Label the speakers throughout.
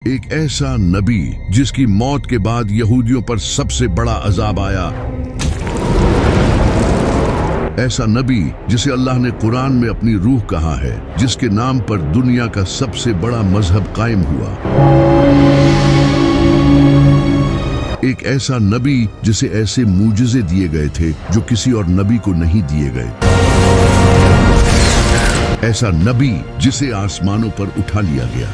Speaker 1: ایک ایسا نبی جس کی موت کے بعد یہودیوں پر سب سے بڑا عذاب آیا، ایسا نبی جسے اللہ نے قرآن میں اپنی روح کہا ہے، جس کے نام پر دنیا کا سب سے بڑا مذہب قائم ہوا، ایک ایسا نبی جسے ایسے معجزے دیے گئے تھے جو کسی اور نبی کو نہیں دیے گئے، ایسا نبی جسے آسمانوں پر اٹھا لیا گیا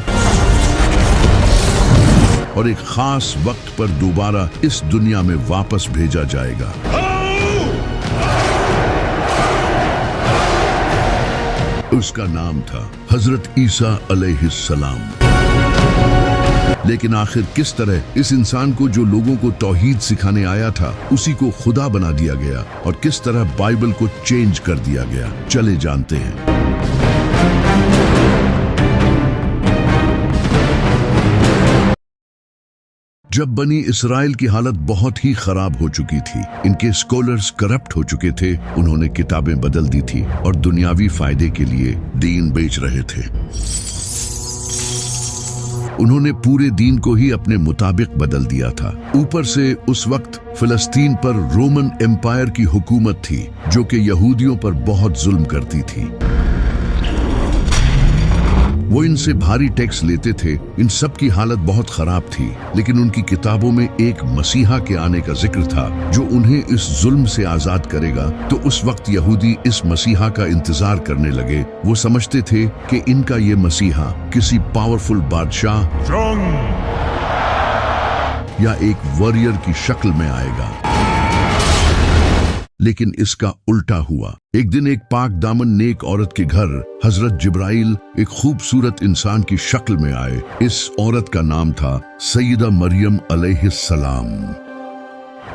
Speaker 1: اور ایک خاص وقت پر دوبارہ اس دنیا میں واپس بھیجا جائے گا۔ اس کا نام تھا حضرت عیسیٰ علیہ السلام۔ لیکن آخر کس طرح اس انسان کو جو لوگوں کو توحید سکھانے آیا تھا اسی کو خدا بنا دیا گیا، اور کس طرح بائبل کو چینج کر دیا گیا، چلے جانتے ہیں۔ جب بنی اسرائیل کی حالت بہت ہی خراب ہو چکی تھی، ان کے اسکالرز کرپٹ ہو چکے تھے، انہوں نے کتابیں بدل دی تھی اور دنیاوی فائدے کے لیے دین بیچ رہے تھے۔ انہوں نے پورے دین کو ہی اپنے مطابق بدل دیا تھا۔ اوپر سے اس وقت فلسطین پر رومن امپائر کی حکومت تھی جو کہ یہودیوں پر بہت ظلم کرتی تھی۔ وہ ان سے بھاری ٹیکس لیتے تھے۔ ان سب کی حالت بہت خراب تھی، لیکن ان کی کتابوں میں ایک مسیحا کے آنے کا ذکر تھا جو انہیں اس ظلم سے آزاد کرے گا۔ تو اس وقت یہودی اس مسیحا کا انتظار کرنے لگے۔ وہ سمجھتے تھے کہ ان کا یہ مسیحا کسی پاورفل بادشاہ یا ایک واریر کی شکل میں آئے گا، لیکن اس کا الٹا ہوا۔ ایک دن ایک پاک دامن نیک عورت کے گھر حضرت جبرائیل ایک خوبصورت انسان کی شکل میں آئے۔ اس عورت کا نام تھا سیدہ مریم علیہ السلام،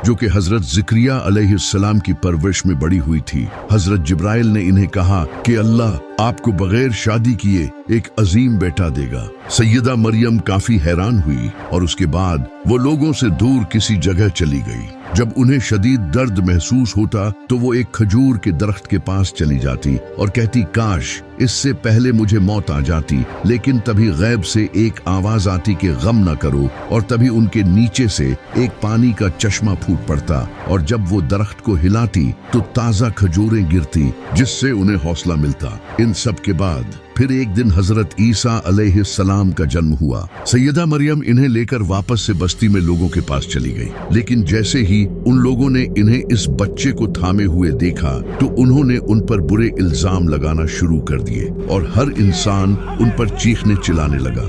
Speaker 1: جو کہ حضرت زکریا علیہ السلام کی پرورش میں بڑی ہوئی تھی۔ حضرت جبرائیل نے انہیں کہا کہ اللہ آپ کو بغیر شادی کیے ایک عظیم بیٹا دے گا۔ سیدہ مریم کافی حیران ہوئی اور اس کے بعد وہ لوگوں سے دور کسی جگہ چلی گئی۔ جب انہیں شدید درد محسوس ہوتا تو وہ ایک کھجور کے درخت کے پاس چلی جاتی اور کہتی کاش اس سے پہلے مجھے موت آ جاتی، لیکن تبھی غیب سے ایک آواز آتی کہ غم نہ کرو، اور تبھی ان کے نیچے سے ایک پانی کا چشمہ پھوٹ پڑتا، اور جب وہ درخت کو ہلاتی تو تازہ کھجوریں گرتی جس سے انہیں حوصلہ ملتا۔ ان سب کے بعد پھر ایک دن حضرت عیسیٰ علیہ السلام کا جنم ہوا۔ سیدہ مریم انہیں لے کر واپس سے بستی میں لوگوں کے پاس چلی گئی، لیکن جیسے ہی ان لوگوں نے انہیں اس بچے کو تھامے ہوئے دیکھا تو انہوں نے ان پر برے الزام لگانا شروع کر دیے، اور ہر انسان ان پر چیخنے چلانے لگا۔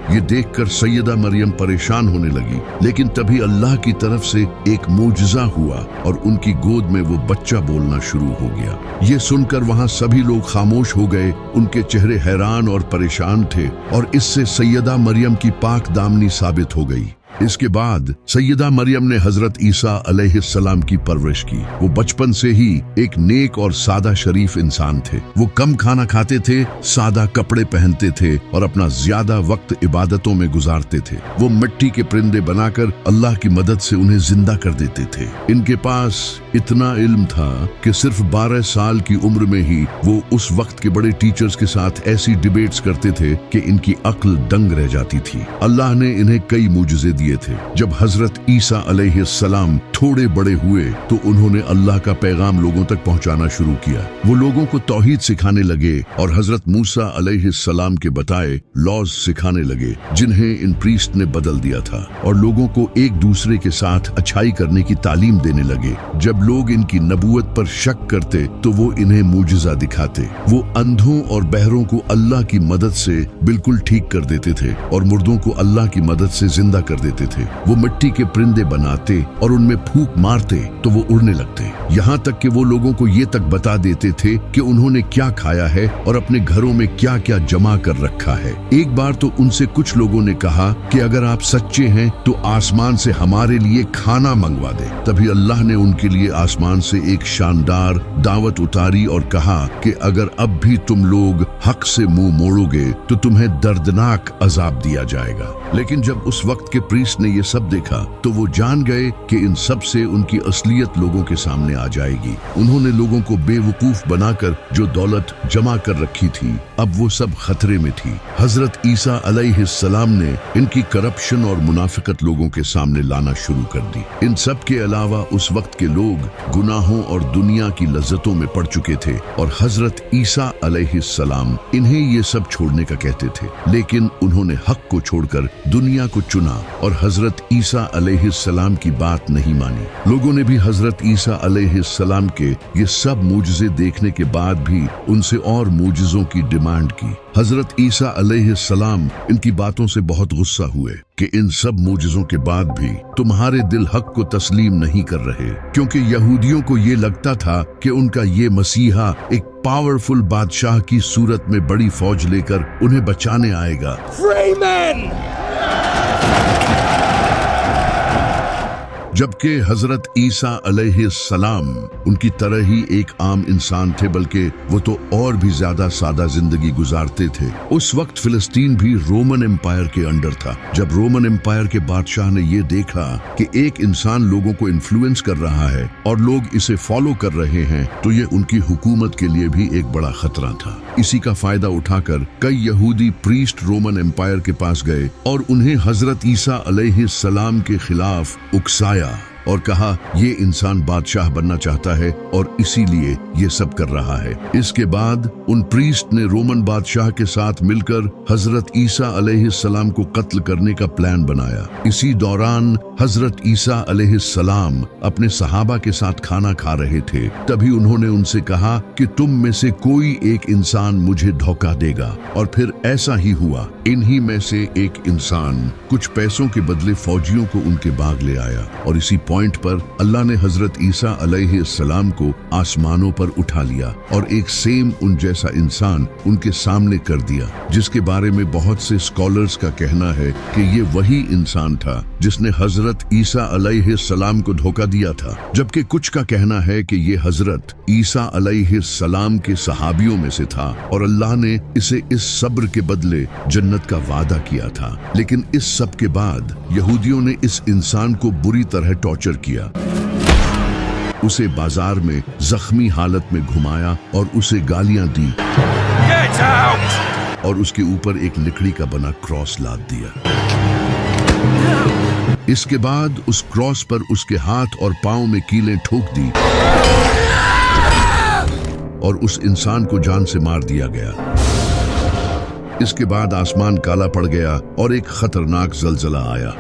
Speaker 1: یہ دیکھ کر سیدہ مریم پریشان ہونے لگی، لیکن تبھی اللہ کی طرف سے ایک معجزہ ہوا اور ان کی گود میں وہ بچہ بولنا شروع ہو گیا۔ یہ سن کر وہاں سبھی لوگ خاموش ہو گئے، ان کے چہرے حیران اور پریشان تھے، اور اس سے سیدہ مریم کی پاک دامنی ثابت ہو گئی۔ اس کے بعد سیدہ مریم نے حضرت عیسیٰ علیہ السلام کی پرورش کی۔ وہ بچپن سے ہی ایک نیک اور سادہ شریف انسان تھے۔ وہ کم کھانا کھاتے تھے، سادہ کپڑے پہنتے تھے اور اپنا زیادہ وقت عبادتوں میں گزارتے تھے۔ وہ مٹی کے پرندے بنا کر اللہ کی مدد سے انہیں زندہ کر دیتے تھے۔ ان کے پاس اتنا علم تھا کہ صرف 12 سال کی عمر میں ہی وہ اس وقت کے بڑے ٹیچرز کے ساتھ ایسی ڈیبیٹس کرتے تھے کہ ان کی عقل دنگ رہ جاتی تھی۔ اللہ نے انہیں کئی معجزے دیے تھے۔ جب حضرت عیسیٰ علیہ السلام تھوڑے بڑے ہوئے تو انہوں نے اللہ کا پیغام لوگوں تک پہنچانا شروع کیا۔ وہ لوگوں کو توحید سکھانے لگے اور حضرت موسیٰ علیہ السلام کے بتائے لاز سکھانے لگے جنہیں ان پریسٹ نے بدل دیا تھا، اور لوگوں کو ایک دوسرے کے ساتھ اچھائی کرنے کی تعلیم دینے لگے۔ جب لوگ ان کی نبوت پر شک کرتے تو وہ انہیں معجزہ دکھاتے۔ وہ اندھوں اور بہروں کو اللہ کی مدد سے بالکل ٹھیک کر دیتے تھے اور مردوں کو اللہ کی مدد سے زندہ کر دیتے تھے۔ وہ مٹی کے پرندے بناتے اور ان میں پھونک مارتے تو وہ اڑنے لگتے، یہاں تک کہ وہ لوگوں کو یہ تک بتا دیتے تھے کہ انہوں نے کیا کھایا ہے اور اپنے گھروں میں کیا کیا جمع کر رکھا ہے۔ ایک بار تو ان سے کچھ لوگوں نے کہا کہ اگر آپ سچے ہیں تو آسمان سے ہمارے لیے کھانا منگوا دے۔ تبھی اللہ نے ان کے لیے آسمان سے ایک شاندار دعوت اتاری اور کہا کہ اگر اب بھی تم لوگ حق سے منہ موڑو گے تو تمہیں دردناک عذاب دیا جائے گا۔ لیکن جب اس وقت کے प्रीस्ट ने ये सब देखा तो वो जान गए कि इन सब से उनकी असलियत लोगों के सामने आ जाएगी। उन्होंने लोगों को बेवकूफ बनाकर जो दौलत जमा कर रखी थी, अब वो सब खतरे में थी। हजरत ईसा अलैहिस्सलाम ने इनकी करप्शन और मुनाफिकत लोगों के सामने लाना शुरू कर दी। इन सब के अलावा उस वक्त के लोग गुनाहों और दुनिया की लज्जतों में पड़ चुके थे और हजरत ईसा अलैहिस्सलाम इन्हें ये सब छोड़ने का कहते थे, लेकिन उन्होंने हक को छोड़कर दुनिया को चुना और हजरत ईसा अलैहिस्सलाम की बात नहीं मानी। लोगों ने भी हजरत ईसा अलैहिस्सलाम के ये सब मूजिज़े देखने के बाद भी उनसे और मूजिज़ों की डिमांड की। हजरत ईसा अलैहिस्सलाम इनकी बातों से बहुत गुस्सा हुए कि इन सब मूजिज़ों के बाद भी तुम्हारे दिल हक को तस्लीम नहीं कर रहे, क्योंकि यहूदियों को ये लगता था कि उनका ये मसीहा एक पावरफुल बादशाह की सूरत में बड़ी फौज लेकर उन्हें बचाने आएगा।
Speaker 2: Free men!
Speaker 1: जबकि हजरत ईसा अलैहिस्सलाम उनकी तरह ही एक आम इंसान थे, बल्कि वो तो और भी ज्यादा सादा जिंदगी गुजारते थे। उस वक्त फिलिस्तीन भी रोमन एम्पायर के अंडर था। जब रोमन एम्पायर के बादशाह ने ये देखा कि एक इंसान लोगों को इन्फ्लुएंस कर रहा है और लोग इसे फॉलो कर रहे हैं, तो ये उनकी हुकूमत के लिए भी एक बड़ा खतरा था। इसी का फायदा उठाकर कई यहूदी प्रीस्ट रोमन एम्पायर के पास गए और उन्हें हजरत ईसा अलैहिस्सलाम के खिलाफ उकसाया और कहा ये इंसान बादशाह बनना चाहता है और इसीलिए ये सब कर रहा है। इसके बाद उन प्रीस्ट ने रोमन बादशाह के साथ मिलकर हजरत ईसा अलैहिस्सलाम को कत्ल करने का प्लान बनाया। इसी दौरान हजरत ईसा अलैहिस्सलाम अपने सहाबा के साथ खाना खा रहे थे। तभी उन्होंने उनसे कहा कि तुम में से कोई एक इंसान मुझे धोखा देगा, और फिर ऐसा ही हुआ। इन्हीं में से एक इंसान कुछ पैसों के बदले फौजियों को उनके बाग ले आया और इसी पॉइंट पर अल्लाह ने हजरत ईसा अलैहिस्सलाम को आसमानों पर उठा लिया और एक सेम उन जैसा इंसान उनके सामने कर दिया, जिसके बारे में बहुत से स्कॉलर्स का कहना है कि ये वही इंसान था जिसने हजरत ईसा अलैहिस्सलाम को धोखा दिया था। जबकि कुछ का कहना है कि ये हजरत ईसा अलैहिस्सलाम के सहाबियों में से था और अल्लाह ने इसे इस सब्र के बदले जन्नत का वादा किया था। लेकिन इस सब के बाद यहूदियों ने इस इंसान को बुरी तरह टॉर्चर किया। उसे बाजार में जख्मी हालत में घुमाया और उसे गालियां दी।
Speaker 2: Get out!
Speaker 1: और उसके ऊपर एक लकड़ी का बना क्रॉस लाद दिया। इसके बाद उस क्रॉस पर उसके हाथ और पांव में कीलें ठोक दी और उस इंसान को जान से मार दिया गया। इसके बाद आसमान काला पड़ गया और एक खतरनाक जलजला आया।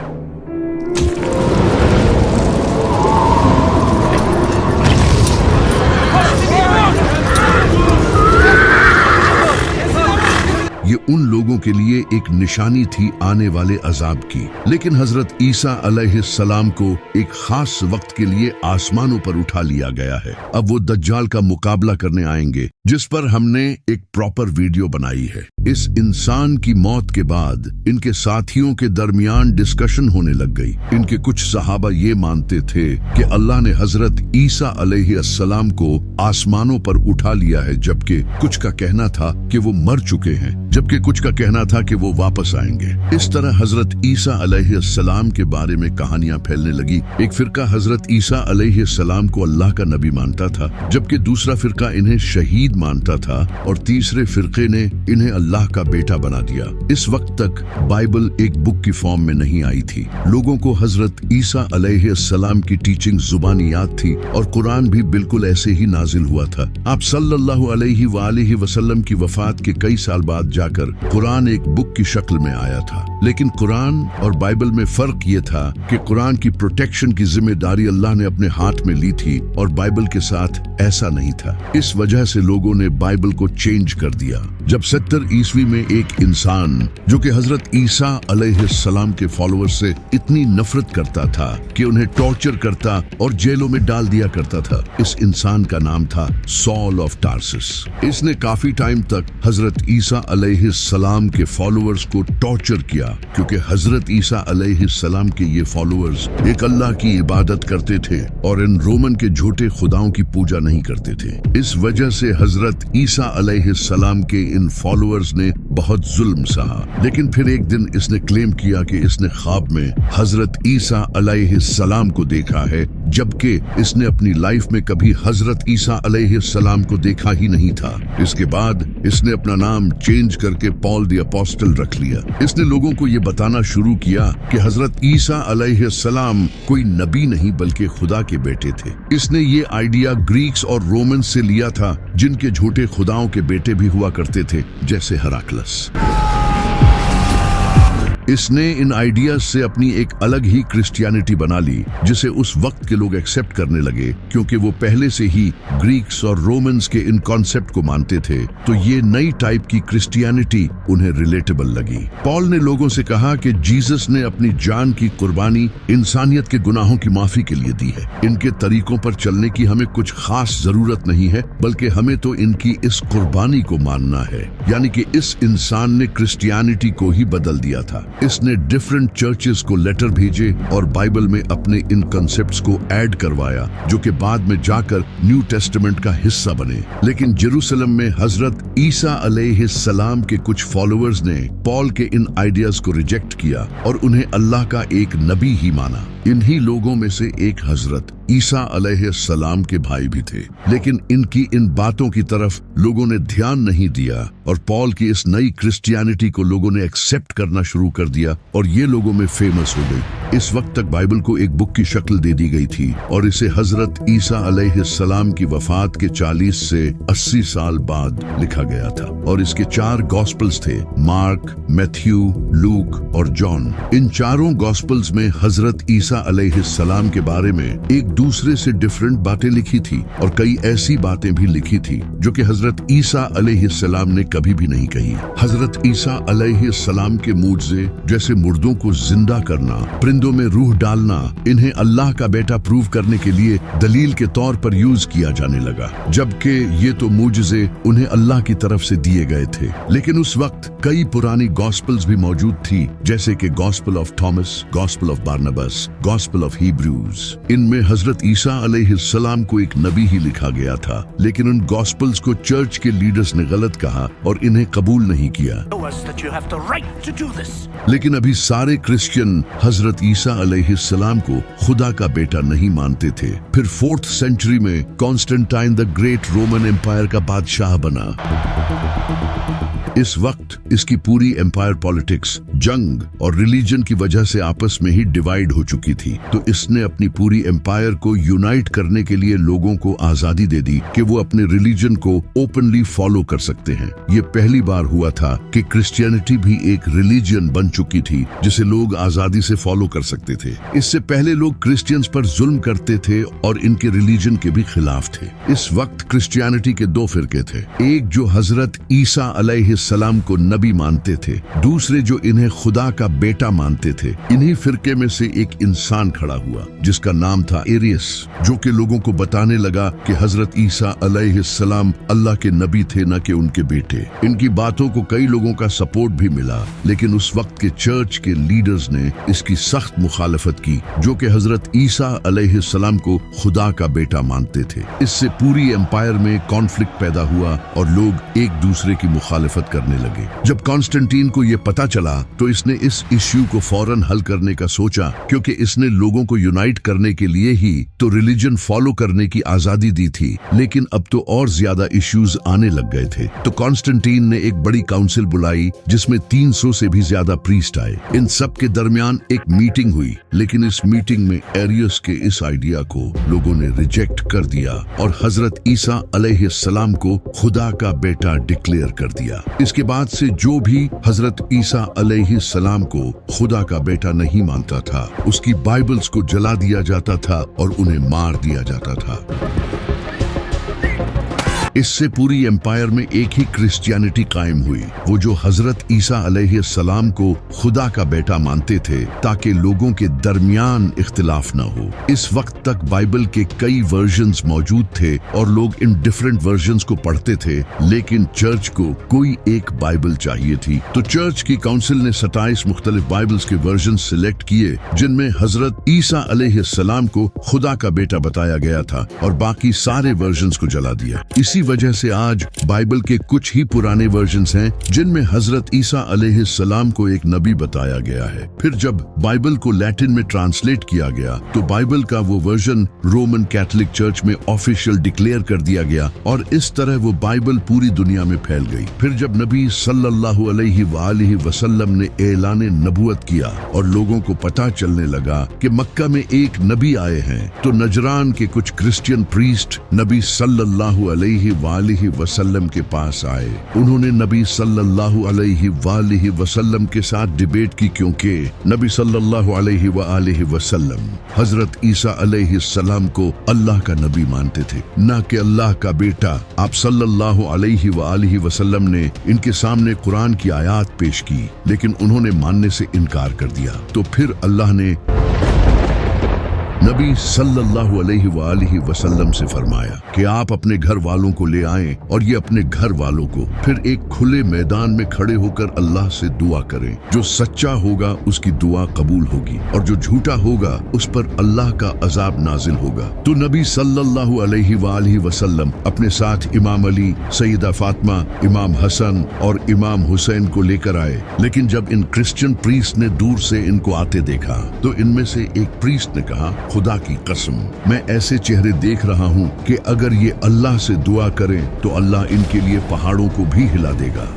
Speaker 1: ये उन लोगों के लिए एक निशानी थी आने वाले अजाब की। लेकिन हजरत ईसा अलैहिस्सलाम को एक खास वक्त के लिए आसमानों पर उठा लिया गया है। अब वो दज्जाल का मुकाबला करने आएंगे, जिस पर हमने एक प्रॉपर वीडियो बनाई है। इस इंसान की मौत के बाद इनके साथियों के दरमियान डिस्कशन होने लग गई। इनके कुछ सहाबा ये मानते थे कि अल्लाह ने हजरत ईसा अलैहिस्सलाम को आसमानों पर उठा लिया है, जबकि कुछ का कहना था कि वो मर चुके हैं, जबकि कुछ का कहना था कि वो वापस आएंगे। इस तरह हजरत ईसा अलैहिस्सलाम के बारे में कहानियां फैलने लगी। एक फिरका हजरत ईसा अलैहिस्सलाम को अल्लाह का नबी मानता था, जबकि दूसरा फिरका इन्हें शहीद मानता था और तीसरे फिरके ने इन्हें अल्लाह का बेटा बना दिया। इस वक्त तक बाइबल एक बुक की फॉर्म में नहीं आई थी। लोगों को हजरत ईसा अलैहिस्सलाम की टीचिंग जुबानी याद थी और कुरान भी बिल्कुल ऐसे ही नाजिल हुआ था। आप सल्लल्लाहु अलैहि वसल्लम की वफात के कई साल बाद जाकर कुरान एक बुक की शक्ल में आया था। लेकिन कुरान और बाइबल में फर्क ये था कि कुरान की प्रोटेक्शन की जिम्मेदारी अल्लाह ने अपने हाथ में ली थी और बाइबल के साथ ऐसा नहीं था। इस वजह से लोगों ने बाइबल को चेंज कर दिया। जब 70 ईस्वी में एक इंसान जो कि हजरत ईसा अलैहिस्सलाम के फॉलोअर्स से इतनी नफरत करता था कि उन्हें टॉर्चर करता और जेलों में डाल दिया करता था, इस इंसान का नाम था सॉल ऑफ टार्सिस। इसने काफी टाइम तक हजरत ईसा अलैहिस्सलाम के फॉलोअर्स को टॉर्चर किया मिला, क्योंकि हजरत ईसा अलैहिस्सलाम के ये फॉलोअर्स एक अल्लाह की इबादत करते थे और इन रोमन के झूठे खुदाओं की पूजा नहीं करते थे। इस वजह से हजरत ईसा अलैहिस्सलाम के इन फॉलोअर्स ने बहुत जुल्म सहा। लेकिन फिर एक दिन इसने क्लेम किया कि इसने ख्वाब में हजरत ईसा अलैहिस्सलाम को देखा है, जबकि इसने अपनी लाइफ में कभी हजरत ईसा अलैहिस्सलाम को देखा ही नहीं था। इसके बाद इसने अपना नाम चेंज करके पॉल द अपोस्टल रख लिया। इसने लोगों को ये बताना शुरू किया कि हजरत ईसा अलैहिस्सलाम कोई नबी नहीं बल्कि खुदा के बेटे थे। इसने ये आइडिया ग्रीक्स और रोमन से लिया था, जिनके झूठे खुदाओं के बेटे भी हुआ करते थे, जैसे हेराक्लस। इसने इन आइडियाज से अपनी एक अलग ही क्रिश्चियनिटी बना ली, जिसे उस वक्त के लोग एक्सेप्ट करने लगे, क्योंकि वो पहले से ही ग्रीक्स और रोमन्स के इन कॉन्सेप्ट को मानते थे। तो ये नई टाइप की क्रिश्चियनिटी उन्हें रिलेटेबल लगी। पॉल ने लोगों से कहा कि जीसस ने अपनी जान की कुर्बानी इंसानियत के गुनाहों की माफी के लिए दी है। इनके तरीकों पर चलने की हमें कुछ खास जरूरत नहीं है, बल्कि हमें तो इनकी इस कुर्बानी को मानना है। यानी कि इस इंसान ने क्रिश्चियनिटी को ही बदल दिया था। इसने डिफरेंट चर्चेस को लेटर भेजे और बाइबल में अपने इन कॉन्सेप्ट्स को ऐड करवाया, जो कि बाद में जाकर न्यू टेस्टामेंट का हिस्सा बने। लेकिन जेरूसलम में हजरत ईसा अलैहिस्सलाम के कुछ फॉलोअर्स ने पॉल के इन आइडियाज को रिजेक्ट किया और उन्हें अल्लाह का एक नबी ही माना। इन्हीं लोगों में से एक हजरत ईसा अलैहिस्सलाम के भाई भी थे। लेकिन इनकी इन बातों की तरफ लोगों ने ध्यान नहीं दिया और पॉल की इस नई क्रिश्चियनिटी को लोगों ने एक्सेप्ट करना शुरू कर दिया और ये लोगों में फेमस हो गई। इस वक्त तक बाइबल को एक बुक की शक्ल दे दी गई थी और इसे हजरत ईसा अलैहिस्सलाम की वफात के 40 से 80 साल बाद लिखा गया था और इसके 4 गॉस्पल्स थे, मार्क, मैथ्यू, लूक और जॉन। इन चारों गॉस्पल्स में हजरत ईसा अलैहिस्सलाम के बारे में एक दूसरे से डिफरेंट बातें लिखी थी और कई ऐसी बातें भी लिखी थी जो कि हजरत ईसा अलैहिस्सलाम ने कभी भी नहीं कही। हजरत ईसा अलैहिस्सलाम के मूजज़े, जैसे मुर्दों को जिंदा करना, परिंदों में रूह डालना, इन्हें अल्लाह का बेटा प्रूव करने के लिए दलील के तौर पर यूज किया जाने लगा, जबकि ये तो मूजज़े उन्हें अल्लाह की तरफ से दिए गए थे। लेकिन उस वक्त कई पुरानी गॉस्पल्स भी मौजूद थी, जैसे कि gospel of Thomas, gospel of Barnabas, gospel of Hebrews. इनमें हजरत ईसा अलैहिस्सलाम को एक नबी ही लिखा गया था, लेकिन उन गॉस्पल्स को चर्च के लीडर्स ने गलत कहा और इन्हें कबूल नहीं किया। लेकिन अभी सारे क्रिश्चियन हजरत ईसा अलैहिस्सलाम को खुदा का बेटा नहीं मानते थे। फिर 4th सेंचुरी में Constantine the great Roman empire का बादशाह बना। इस वक्त इसकी पूरी एम्पायर पॉलिटिक्स, जंग और रिलीजन की वजह से आपस में ही डिवाइड हो चुकी थी। तो इसने अपनी पूरी एम्पायर को यूनाइट करने के लिए लोगों को आजादी दे दी कि वो अपने रिलीजन को ओपनली फॉलो कर सकते हैं। ये पहली बार हुआ था कि क्रिश्चियनिटी भी एक रिलीजन बन चुकी थी जिसे लोग आजादी से फॉलो कर सकते थे। इससे पहले लोग क्रिश्चियंस पर जुल्म करते थे और इनके रिलीजन के भी खिलाफ थे। इस वक्त क्रिश्चियनिटी के 2 फिरके थे, एक जो हजरत ईसा अलैहिस्सलाम को नबी मानते थे, दूसरे जो इन्हें खुदा का बेटा मानते थे। इन्हीं फिरके में से एक इंसान खड़ा हुआ जिसका नाम था एरियस, जो कि लोगों को बताने लगा कि हजरत ईसा अलैहिस्सलाम अल्लाह के नबी थे, न कि उनके बेटे। इनकी बातों को कई लोगों का सपोर्ट भी मिला, लेकिन उस वक्त के चर्च के लीडर्स ने इसकी सख्त मुखालफत की, जो कि हजरत ईसा अलैहिस्सलाम को खुदा का बेटा मानते थे। इससे पूरी एम्पायर में कॉन्फ्लिक्ट पैदा हुआ और लोग एक दूसरे की मुखालफत करने लगे। जब कॉन्स्टेंटीन को यह पता चला तो इसने इस इश्यू को फौरन हल करने का सोचा, क्योंकि इसने लोगों को यूनाइट करने के लिए ही तो रिलीजन फॉलो करने की आजादी दी थी, लेकिन अब तो और ज्यादा इश्यूज आने लग गए थे। तो कॉन्स्टेंटीन ने एक बड़ी काउंसिल बुलाई जिसमें 300 से भी ज्यादा प्रीस्ट आए। इन सब के दरमियान एक मीटिंग हुई, लेकिन इस मीटिंग में एरियस के इस आइडिया को लोगों ने रिजेक्ट कर दिया और हजरत ईसा अलैहिस्सलाम को खुदा का बेटा डिक्लेयर कर दिया। इसके बाद से जो भी हजरत ईसा अलैहिस्सलाम को खुदा का बेटा नहीं मानता था, उसकी बाइबल्स को जला दिया जाता था और उन्हें मार दिया जाता था। इससे पूरी एम्पायर में एक ही क्रिश्चियनिटी कायम हुई, वो जो हजरत ईसा अलैहिस्सलाम को खुदा का बेटा मानते थे ताकि लोगों के दरमियान इख्तिलाफ न हो। इस वक्त तक बाइबल के कई वर्जन्स मौजूद थे और लोग इन डिफरेंट वर्जन्स को पढ़ते थे, लेकिन चर्च को कोई एक बाइबल चाहिए थी। तो चर्च की काउंसिल ने 27 मुख्तलिफ बाइबल्स के वर्जन सिलेक्ट किए जिनमें हजरत ईसा अलैहिस्सलाम को खुदा का बेटा बताया गया था और बाकी सारे वर्जन्स को जला दिया। इसी वजह से आज बाइबल के कुछ ही पुराने वर्जन्स हैं जिनमें हजरत ईसा अलैहिस्सलाम को एक नबी बताया गया है। फिर जब बाइबल को लैटिन में ट्रांसलेट किया गया तो बाइबल का वो वर्जन रोमन कैथोलिक चर्च में ऑफिशियल डिक्लेयर कर दिया गया और इस तरह वो बाइबल पूरी दुनिया में फैल गई। फिर जब नबी सल्लल्लाहु अलैहि वसल्लम ने ऐलान नबुवत किया और लोगों को पता चलने लगा कि मक्का में एक नबी आए हैं, तो नजरान के कुछ क्रिश्चियन प्रीस्ट नबी सल्लल्लाहु अलैहि वसल्लम के पास आए। उन्होंने नबी सल्लल्लाहु अलैहि वसल्लम के साथ डिबेट की, क्योंकि नबी सल्लल्लाहु अलैहि वसल्लम हजरत ईसा अलैहिस्सलाम को अल्लाह का नबी मानते थे, न कि अल्लाह का बेटा। आप सल्लल्लाहु अलैहि वसल्लम ने इनके सामने कुरान की आयत पेश की, लेकिन उन्होंने मानने से इनकार कर दिया। तो फिर अल्लाह ने नबी सल्लल्लाहु अलैहि वसल्लम से फरमाया कि आप अपने घर वालों को ले आएं और ये अपने घर वालों को फिर एक खुले मैदान में खड़े होकर अल्लाह से दुआ करें। जो सच्चा होगा उसकी दुआ कबूल होगी और जो झूठा होगा उस पर अल्लाह का अजाब नाजिल होगा। तो नबी सल्लल्लाहु अलैहि वसल्लम अपने साथ इमाम अली, सैयदा फातिमा, इमाम हसन और इमाम हुसैन को लेकर आए। लेकिन जब इन क्रिश्चियन प्रीस्ट ने दूर से इनको आते देखा तो इनमें से एक प्रीस्ट ने कहा, खुदा की कसम, मैं ऐसे चेहरे देख रहा हूं कि अगर ये अल्लाह से दुआ करें तो अल्लाह इनके लिए पहाड़ों को भी हिला देगा।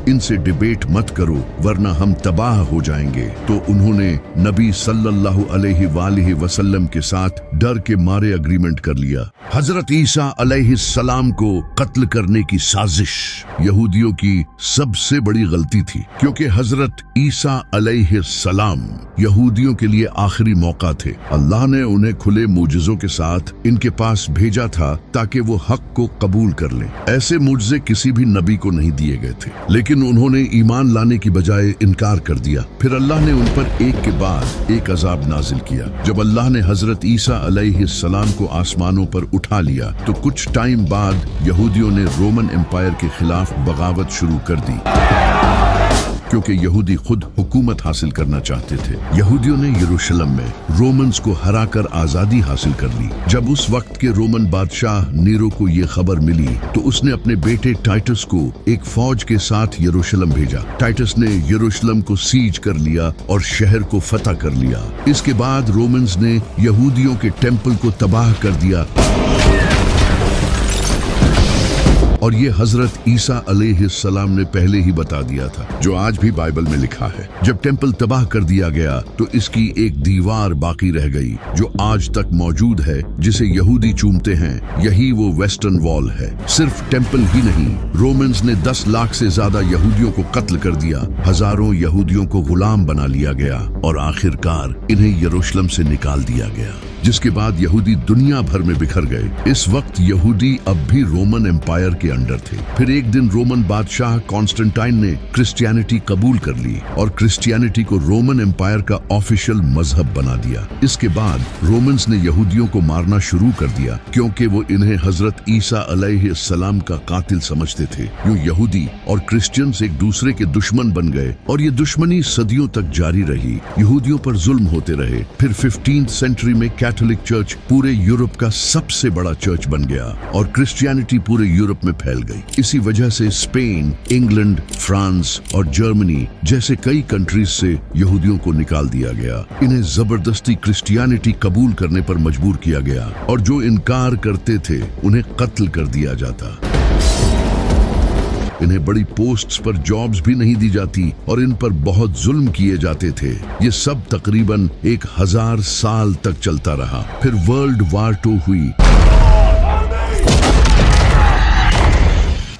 Speaker 1: इनसे डिबेट मत करो वरना हम तबाह हो जाएंगे। तो उन्होंने नबी सल्लल्लाहु अलैहि वसल्लम के साथ डर के मारे एग्रीमेंट कर लिया। हजरत ईसा अलैहिस्सलाम को कत्ल करने की साजिश यहूदियों की सबसे बड़ी गलती थी, क्योंकि हजरत ईसा अलैहिस्सलाम यहूदियों के लिए आखिरी मौका थे। अल्लाह ने उन्हें खुले मुजज़ों के साथ इनके पास भेजा था ताकि वो हक को कबूल कर लें। ऐसे मुजज़े किसी भी नबी को नहीं दिए गए थे, लेकिन उन्होंने ईमान लाने की बजाय इनकार कर दिया। फिर अल्लाह ने उन पर एक के बाद एक अजाब नाजिल किया। जब अल्लाह ने हजरत ईसा अलैहिस्सलाम को आसमानों पर उठा लिया तो कुछ टाइम बाद यहूदियों ने रोमन एम्पायर के खिलाफ बगावत शुरू कर दी, क्योंकि यहूदी खुद हुकूमत हासिल करना चाहते थे। यहूदियों ने यरूशलेम में रोमन्स को हराकर आजादी हासिल कर ली। जब उस वक्त के रोमन बादशाह नीरो को ये खबर मिली तो उसने अपने बेटे टाइटस को एक फौज के साथ यरूशलेम भेजा। टाइटस ने यरूशलेम को सीज कर लिया और शहर को फतह कर लिया। इसके बाद रोमन्स ने यहूदियों के टेम्पल को तबाह कर दिया और ये हजरत ईसा अलैहिस्सलाम ने पहले ही बता दिया था, जो आज भी बाइबल में लिखा है। जब टेम्पल तबाह कर दिया गया तो इसकी एक दीवार बाकी रह गई जो आज तक मौजूद है, जिसे यहूदी चूमते हैं। यही वो वेस्टर्न वॉल है। सिर्फ टेम्पल ही नहीं, रोमन्स ने 10 लाख से ज्यादा यहूदियों को कत्ल कर दिया, हजारों यहूदियों को गुलाम बना लिया गया और आखिरकार इन्हें यरूशलेम से निकाल दिया गया, जिसके बाद यहूदी दुनिया भर में बिखर गए। इस वक्त यहूदी अब भी रोमन एम्पायर के अंडर थे। फिर एक दिन रोमन बादशाह कॉन्स्टेंटाइन ने क्रिश्चियनिटी कबूल कर ली और क्रिश्चियनिटी को रोमन एम्पायर का ऑफिशियल मजहब बना दिया। इसके बाद रोमन्स ने यहूदियों को मारना शुरू कर दिया, क्योंकि वो इन्हें हजरत ईसा अलैहिस्सलाम का कातिल समझते थे। यूं यहूदी और क्रिश्चियंस एक दूसरे के दुश्मन बन गए और ये दुश्मनी सदियों तक जारी रही। यहूदियों पर जुल्म होते रहे। फिर 15th सेंचुरी में कैथोलिक चर्च पूरे यूरोप का सबसे बड़ा चर्च बन गया और क्रिश्चियनिटी पूरे यूरोप में फैल गई। इसी वजह से स्पेन, इंग्लैंड, फ्रांस और जर्मनी जैसे कई कंट्रीज से यहूदियों को निकाल दिया गया। इन्हें जबरदस्ती क्रिश्चियनिटी कबूल करने पर मजबूर किया गया और जो इनकार करते थे उन्हें कत्ल कर दिया जाता। इन्हें बड़ी पोस्ट्स पर जॉब्स भी नहीं दी जाती और इन पर बहुत जुल्म किए जाते थे। ये सब तकरीबन 1000 साल तक चलता रहा। फिर वर्ल्ड वार 2 हुई,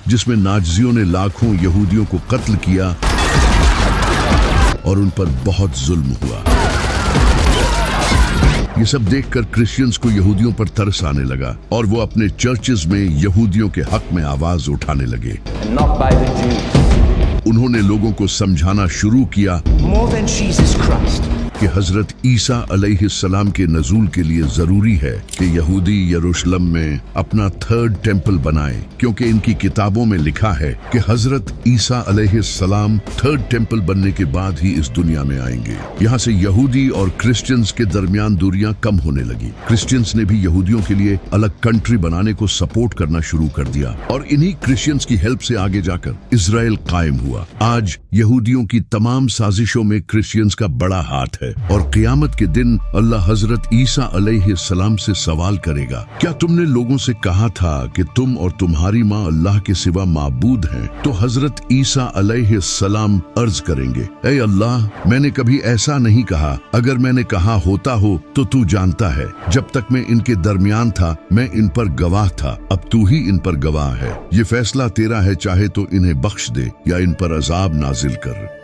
Speaker 1: जिसमें नाज़ियों ने लाखों यहूदियों को कत्ल किया और उन पर बहुत जुल्म हुआ। ये सब देखकर क्रिश्चियंस को यहूदियों पर तरस आने लगा और वो अपने चर्चेज में यहूदियों के हक में आवाज उठाने लगे।
Speaker 3: and not by the Jews.
Speaker 1: उन्होंने लोगों को समझाना शुरू किया
Speaker 3: More than Jesus Christ.
Speaker 1: कि हजरत ईसा अलैहिस्सलाम के नजूल के लिए जरूरी है कि यहूदी यरूशलेम में अपना थर्ड टेम्पल बनाएं, क्योंकि इनकी किताबों में लिखा है कि हजरत ईसा अलैहिस्सलाम थर्ड टेम्पल बनने के बाद ही इस दुनिया में आएंगे। यहाँ से यहूदी और क्रिश्चियंस के दरमियान दूरियां कम होने लगी। क्रिश्चियंस ने भी यहूदियों के लिए अलग कंट्री बनाने को सपोर्ट करना शुरू कर दिया और इन्हीं क्रिश्चियंस की हेल्प से आगे जाकर इजराइल कायम हुआ। आज यहूदियों की तमाम साजिशों में क्रिश्चियंस का बड़ा हाथ है और क़यामत के दिन अल्लाह हजरत ईसा अलैहिस्सलाम से सवाल करेगा, क्या तुमने लोगों से कहा था कि तुम और तुम्हारी माँ अल्लाह के सिवा माबूद हैं? तो हजरत ईसा अलैहिस्सलाम अर्ज करेंगे, ऐ अल्लाह, मैंने कभी ऐसा नहीं कहा। अगर मैंने कहा होता हो तो तू जानता है। जब तक मैं इनके दरमियान था मैं इन पर गवाह था, अब तू ही इन पर गवाह है। ये फैसला तेरा है, चाहे तो इन्हें बख्श दे या इन पर अजाब नाजिल कर।